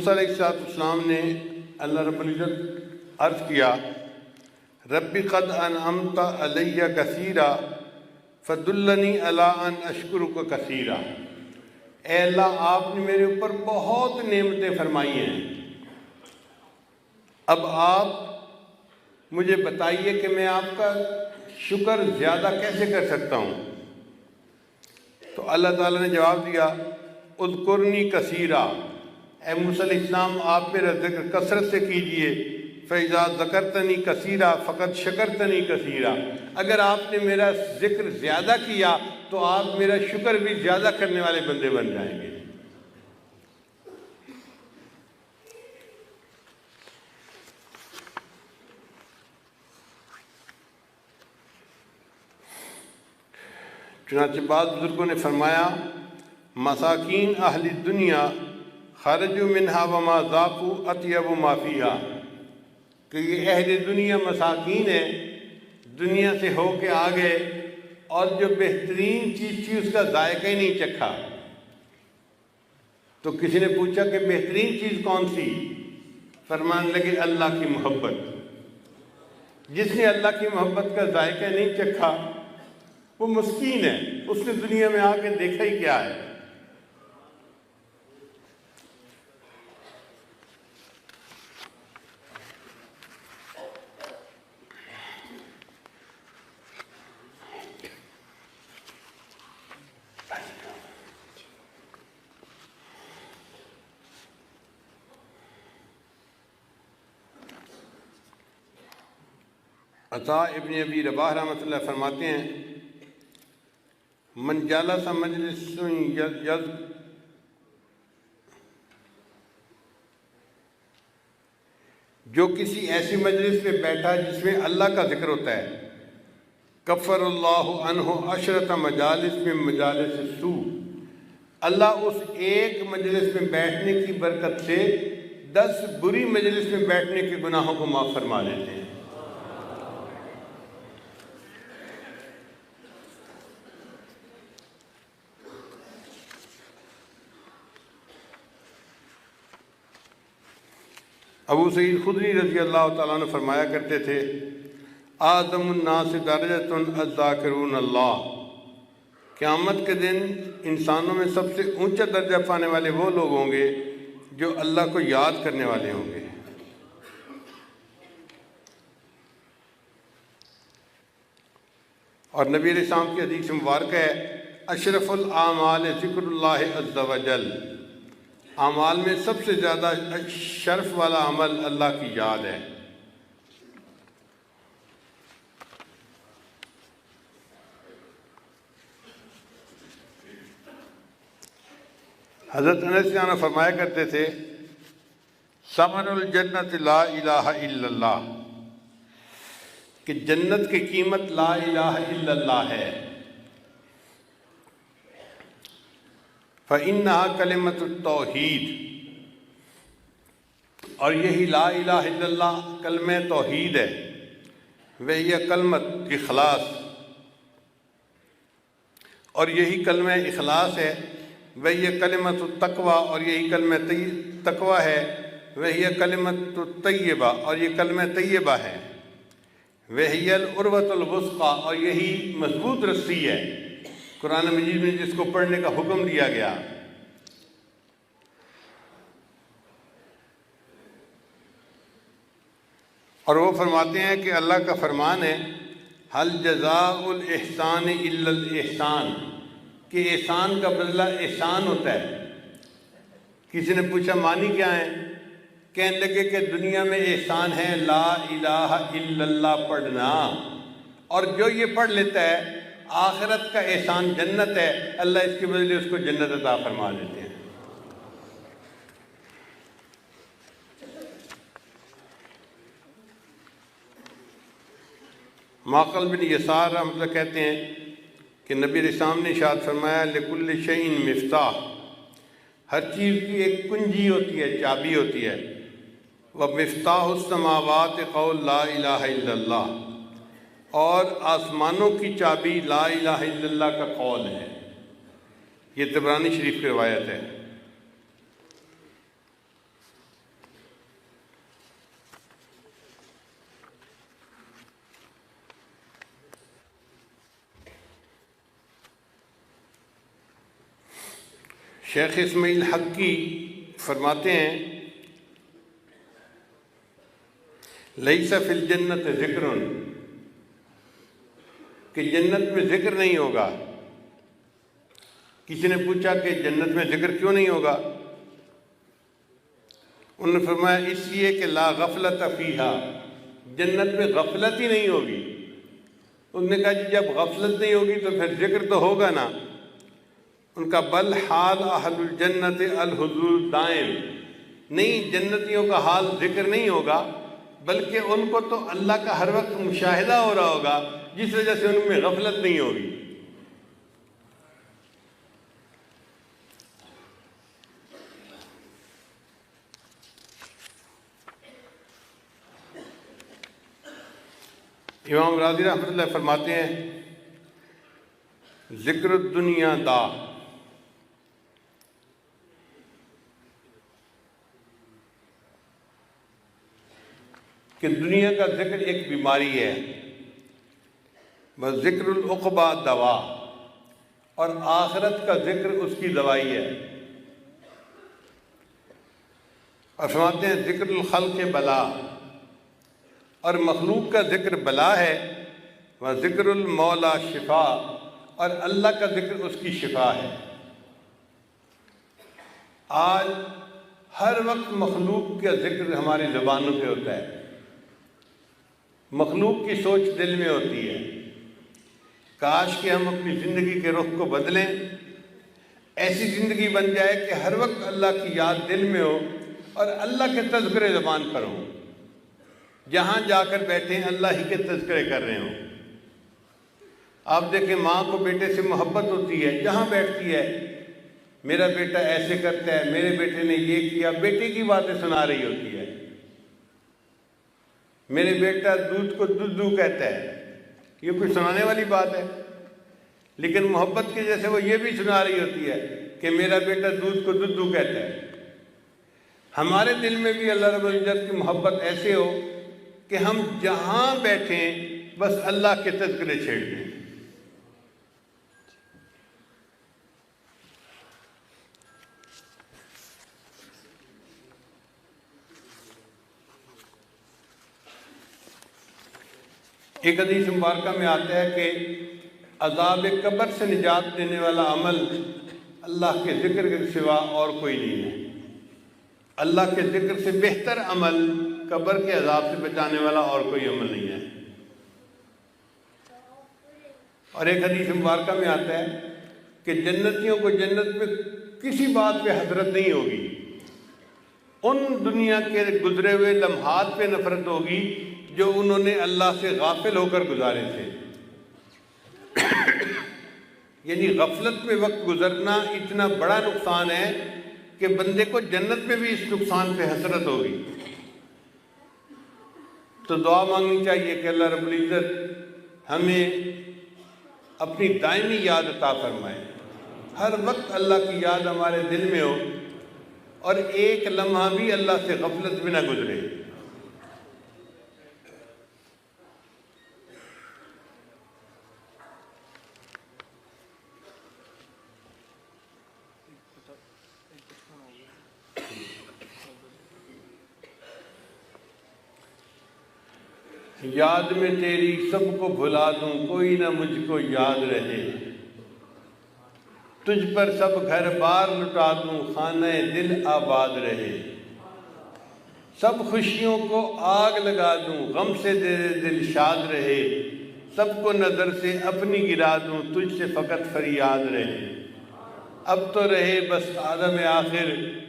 मूसा अलैहिस्सलाम ने अल्लाह रब्बुल इज़्ज़त अर्ज़ किया, रब्बी क़द अनअमता अलैया कसीरा फदुल्लनी अला अन अशकुरुका कसीरा। ऐ अल्लाह, आपने मेरे ऊपर बहुत नेमतें फरमाई हैं, अब आप मुझे बताइए कि मैं आपका शुक्र ज़्यादा कैसे कर सकता हूँ। तो अल्लाह ताला ने जवाब दिया, उज़कुरनी कसीरा, ए मूसा अलैहिस्सलाम आप मेरा ज़िक्र कसरत से कीजिए, फ़ैज़ा ज़करतनी कसीरा फ़क़द शकरतनी कसीरा। अगर आपने मेरा ज़िक्र ज़्यादा किया तो आप मेरा शुक्र भी ज़्यादा करने वाले बंदे बन जाएंगे। चुनांचे बाद बुजुर्गों ने फरमाया, मसाकीन अहली दुनिया खरजु मिन्हा वमा ज़ाक़ू अत्यब माफ़िया, कि ये अहले दुनिया मसाकीन है, दुनिया से हो के आ गए और जो बेहतरीन चीज़ थी उसका जायका ही नहीं चखा। तो किसी ने पूछा कि बेहतरीन चीज़ कौन सी? फरमाने लगे, अल्लाह की मोहब्बत। जिसने अल्लाह की मोहब्बत का जायका नहीं चखा वो मस्कीन है, उसने दुनिया में आके देखा ही क्या है। अता इब्न अबी रबाह रहमतुल्लाह फरमाते हैं, मन जालसा मजलिसुन यज़, जो किसी ऐसी मजलिस में बैठा जिसमें अल्लाह का जिक्र होता है, कफ़रल्लाहु अन्हु अशरत मजालिस में मजालिस सू, अल्लाह उस एक मजलिस में बैठने की बरकत से 10 बुरी मजलिस में बैठने के गुनाहों को माफ़ फरमा देते हैं। अबू सईद खुदरी रज़ी अल्लाह तआला अन्हु फरमाया करते थे, आज़मुन्नास दरजतुन अज़्ज़ाकिरून अल्लाह, क़यामत के दिन इंसानों में सबसे ऊंचा दर्जा पाने वाले वो लोग होंगे जो अल्लाह को याद करने वाले होंगे। और नबी अलैहिस्सलाम की हदीस मुबारक है, अशरफुल आमाल ज़िक्रुल्लाह अज़्ज़ा वजल, अमाल में सबसे ज़्यादा शर्फ वाला अमल अल्लाह की याद है। हज़रत अनस फरमाया करते थे, समनुल जन्नत ला इलाहा इल्लल्लाह, कि जन्नत की कीमत ला इलाहा इल्लल्लाह है। फ़इन्नहा कलिमतुत तौहीद, और यही ला इलाहा इल्लल्लाह कलमे तौहीद है। वह कलमत इखलास, और यही कलमे इखलास है। वह कलिमतुत तक़वा, और यही कलमे तक़वा है। वह कलिमतुत तय्यबा, और ये कलमे तय्यबा है। वहियल उर्वतुल वुस्क़ा, और यही मजबूत रस्सी है कुरान मजीद में जिसको पढ़ने का हुक्म दिया गया। और वो फरमाते हैं कि अल्लाह का फरमान है, हल जज़ाउल इहसान इल्लल इहसान, कि एहसान का बदला एहसान होता है। किसी ने पूछा मानी क्या है? कहने लगे कि दुनिया में एहसान है ला इलाहा इल्लल्लाह पढ़ना, और जो ये पढ़ लेता है आखिरत का एहसान जन्नत है, अल्लाह इसके बदले उसको जन्नत अता फरमा देते हैं। माक़ल बिन यसार मतलब कहते हैं कि नबी अलैहिस्सलाम ने इरशाद फरमाया, लिकुल्लि शैइन मिफ्ताह, हर चीज़ की एक कुंजी होती है, चाबी होती है। व मिफ्ताहुस समावात क़ौल ला इलाहा इल्लल्लाह, और आसमानों की चाबी ला इलाहा इल्लल्लाह का कौल है। ये तबरानी शरीफ की रवायत है। शेख इस्माइल हक्की फरमाते हैं, लैसा फिल जन्नत ज़िक्रुन, कि जन्नत में ज़िक्र नहीं होगा। किसी ने पूछा कि जन्नत में ज़िक्र क्यों नहीं होगा? उन्होंने फरमाया इसलिए कि ला गफलत फ़ीहा, जन्नत में गफलत ही नहीं होगी। उन्होंने कहा जी जब गफलत नहीं होगी तो फिर ज़िक्र तो होगा ना। उनका बल हाल अहलुल जन्नत अल हुज़ूर दाइम, नहीं जन्नतियों का हाल ज़िक्र नहीं होगा, बल्कि उनको तो अल्लाह का हर वक्त मुशाहिदा हो रहा होगा, जिस वजह से उनमें गफलत नहीं होगी। इमाम राज़ी रहमतुल्लाह फरमाते हैं, ज़िक्र दुनिया दा, कि दुनिया का ज़िक्र एक बीमारी है, बस ज़िक्रुल उक़बा दवा, और आखिरत का ज़िक्र उसकी दवाई है। और फरमाते हैं ज़िक्रुल खल्क़ बला, और मखलूक का ज़िक्र बला है, वह ज़िक्रुल मौला शिफा, और अल्लाह का ज़िक्र उसकी शिफा है। आज हर वक्त मखलूक का ज़िक्र हमारी ज़बानों पे होता है, मखलूक की सोच दिल में होती है। काश कि हम अपनी ज़िंदगी के रुख को बदलें, ऐसी ज़िंदगी बन जाए कि हर वक्त अल्लाह की याद दिल में हो और अल्लाह के तज़किरे ज़बान पर हों। जहाँ जाकर बैठे अल्लाह ही के तज़किरे कर रहे हों। आप देखें माँ को बेटे से मोहब्बत होती है, जहाँ बैठती है मेरा बेटा ऐसे करता है, मेरे बेटे ने ये किया, बेटे की बातें सुना रही होती है। मेरे बेटा दूध को दुद्धू कहता है, ये कोई सुनाने वाली बात है? लेकिन मोहब्बत के जैसे वो ये भी सुना रही होती है कि मेरा बेटा दूध को दुद्धू कहता है। हमारे दिल में भी अल्लाह रब्बुल इज़्ज़त की मोहब्बत ऐसे हो कि हम जहाँ बैठें बस अल्लाह के तज़किरे छेड़ दें। एक हदीस मुबारका में आता है कि अज़ाब कब्र से निजात देने वाला अमल अल्लाह के ज़िक्र के सिवा और कोई नहीं है। अल्लाह के ज़िक्र से बेहतर अमल कब्र के अज़ाब से बचाने वाला और कोई अमल नहीं है। और एक हदीस मुबारका में आता है कि जन्नतियों को जन्नत में किसी बात पे हसरत नहीं होगी, उन दुनिया के गुजरे हुए लम्हात पे नफरत होगी जो उन्होंने अल्लाह से गाफिल होकर गुजारे थे। यानी गफलत में वक्त गुजरना इतना बड़ा नुकसान है कि बंदे को जन्नत में भी इस नुकसान पे हसरत होगी। तो दुआ मांगनी चाहिए कि अल्लाह रब्बुल इज़्ज़त हमें अपनी दायमी याद अता फरमाए, हर वक्त अल्लाह की याद हमारे दिल में हो और एक लम्हा भी अल्लाह से गफलत में न गुजरे। याद में तेरी सबको भुला दूं, कोई ना मुझको याद रहे, तुझ पर सब घर बार लुटा दूं, खाने दिल आबाद रहे, सब खुशियों को आग लगा दूं, गम से दिल शाद रहे, सबको नज़र से अपनी गिरा दूं, तुझसे फ़कत फरियाद रहे। अब तो रहे बस आदम आखिर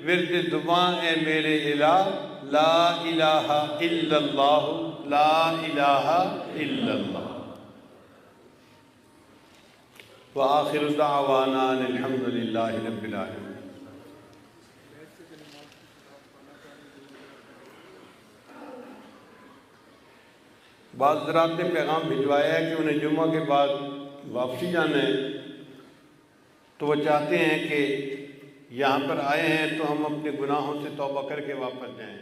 विर्द ज़ुबां ए मेरे इला, ला इलाहा इल्लल्लाह, ला इलाहा इल्लल्लाह। व आखिरु दावाना अल्हम्दुलिल्लाहि रब्बिल आलमीन। बाद ज़रात ने पैगाम भिजवाया है कि उन्हें जुम्मा के बाद वापसी जाना है, तो वो चाहते हैं कि यहाँ पर आए हैं तो हम अपने गुनाहों से तौबा करके वापस जाएं।